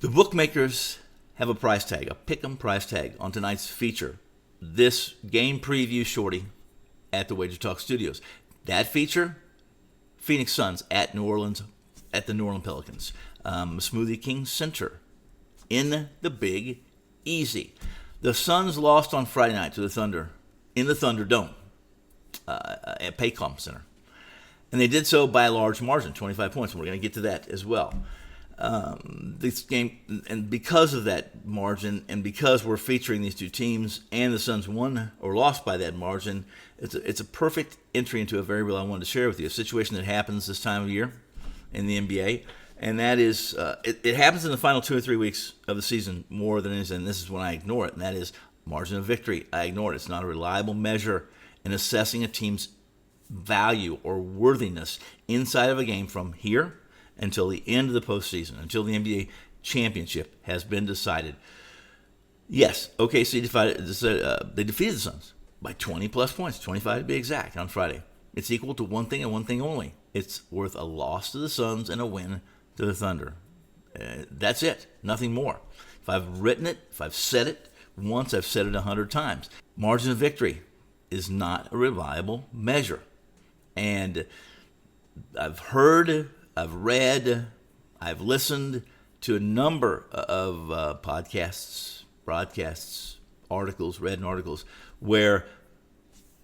The bookmakers have a price tag, a pick'em price tag on tonight's feature. This game preview shorty at the Wager Talk Studios. That feature, Phoenix Suns at New Orleans, at the New Orleans Pelicans. Smoothie King Center in the Big Easy. The Suns lost on Friday night to the Thunder in the Thunderdome at Paycom Center. And they did so by a large margin, 25 points. And we're going to get to that as well. This game, and because of that margin, and because we're featuring these two teams, and the Suns won or lost by that margin, it's a perfect entry into a variable I wanted to share with you. A situation that happens this time of year in the NBA, and that is it happens in the final 2 or 3 weeks of the season more than anything. And this is when I ignore it, and that is margin of victory. I ignore it. It's not a reliable measure in assessing a team's value or worthiness inside of a game from here until the end of the postseason, until the NBA championship has been decided. Yes, OKC they defeated the Suns by 20-plus points, 25 to be exact, on Friday. It's equal to one thing and one thing only. It's worth a loss to the Suns and a win to the Thunder. That's it, nothing more. If I've written it, if I've said it once, I've said it 100 times. Margin of victory is not a reliable measure. And I've heard, I've read, I've listened to a number of podcasts, broadcasts, articles, read articles, where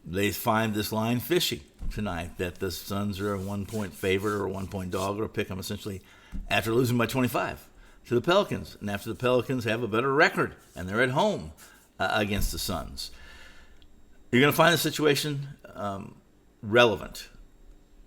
they find this line fishy tonight, that the Suns are a 1-point favorite or a 1-point dog or pick them essentially after losing by 25 to the Pelicans, and after the Pelicans have a better record and they're at home against the Suns. You're going to find the situation relevant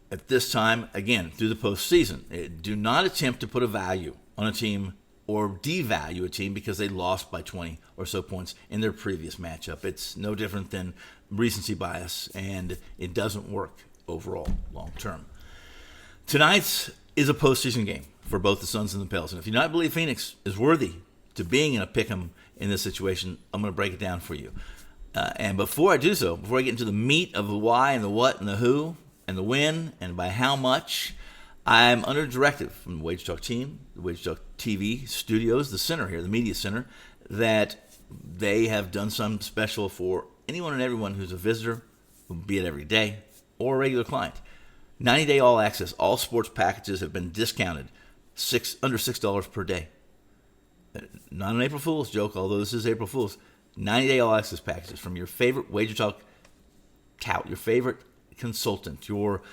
at this time, again, through the postseason. Do not attempt to put a value on a team or devalue a team because they lost by 20 or so points in their previous matchup. It's no different than recency bias, and it doesn't work overall long term. Tonight's is a postseason game for both the Suns and the Pels. And if you do not believe Phoenix is worthy to being in a pick'em in this situation, I'm going to break it down for you. And before I do so, before I get into the meat of the why and the what and the who and the when and by how much, I'm under directive from the Wager Talk team, the Wager Talk TV studios, the center here, the media center, that they have done something special for anyone and everyone who's a visitor, be it every day, or a regular client. 90-day all access. All sports packages have been discounted under $6 per day. Not an April Fool's joke, although this is April Fool's. 90-day all access packages from your favorite Wager Talk tout, your favorite consultant, your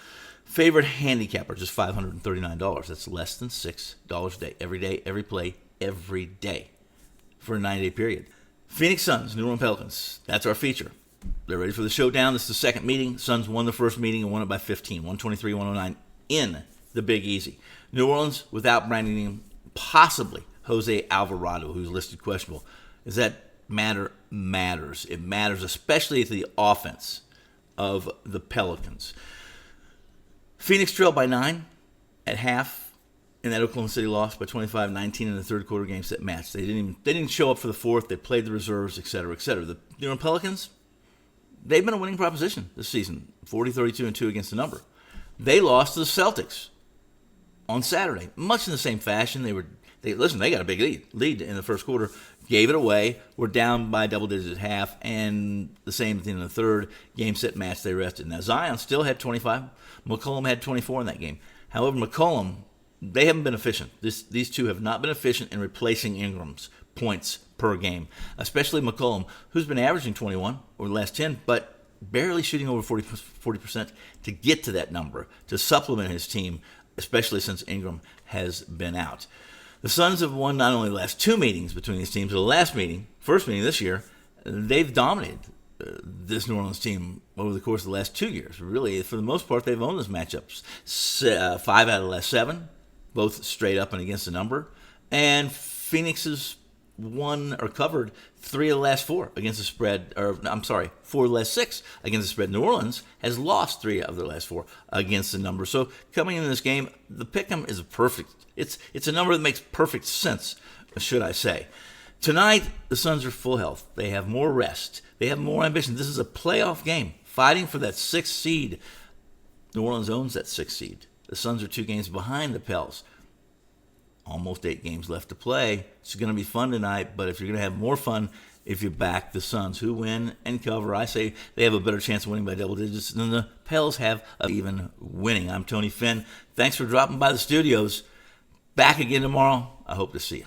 favorite handicapper, just $539. That's less than $6 a day, every play, every day for a 90-day period. Phoenix Suns, New Orleans Pelicans. That's our feature. They're ready for the showdown. This is the second meeting. Suns won the first meeting and won it by 15, 123-109 in the Big Easy. New Orleans without branding name, possibly Jose Alvarado, who's listed questionable. Does that matter? Matters. It matters, especially to the offense of the Pelicans. Phoenix trailed by 9 at half in that Oklahoma City loss by 25-19 in the third quarter game set match. They didn't show up for the fourth. They played the reserves, et cetera, et cetera. The New Orleans Pelicans, they've been a winning proposition this season, 40-32-2 against the number. They lost to the Celtics on Saturday, much in the same fashion. They got a big lead in the first quarter, gave it away, were down by double digits at half, and the same thing in the third game set match they rested. Now Zion still had 25. McCollum had 24 in that game. However, McCollum, they haven't been efficient. These two have not been efficient in replacing Ingram's points per game, especially McCollum, who's been averaging 21 over the last 10, but barely shooting over 40% to get to that number, to supplement his team, especially since Ingram has been out. The Suns have won not only the last two meetings between these teams, but the last meeting, first meeting this year, they've dominated this New Orleans team over the course of the last 2 years. Really, for the most part, they've owned those matchups. 5 out of the last 7, both straight up and against the number. And Phoenix has won or covered 3 of the last 4 against the spread, 4 of the last 6 against the spread. New Orleans has lost 3 of the last 4 against the number. So coming into this game, the pick'em is perfect. It's a number that makes perfect sense, should I say. Tonight, the Suns are full health. They have more rest. They have more ambition. This is a playoff game, fighting for that 6th seed. New Orleans owns that 6th seed. The Suns are 2 games behind the Pels. almost 8 games left to play. It's going to be fun tonight, but if you're going to have more fun if you back the Suns, who win and cover, I say they have a better chance of winning by double digits than the Pels have of even winning. I'm Tony Finn. Thanks for dropping by the studios. Back again tomorrow. I hope to see you.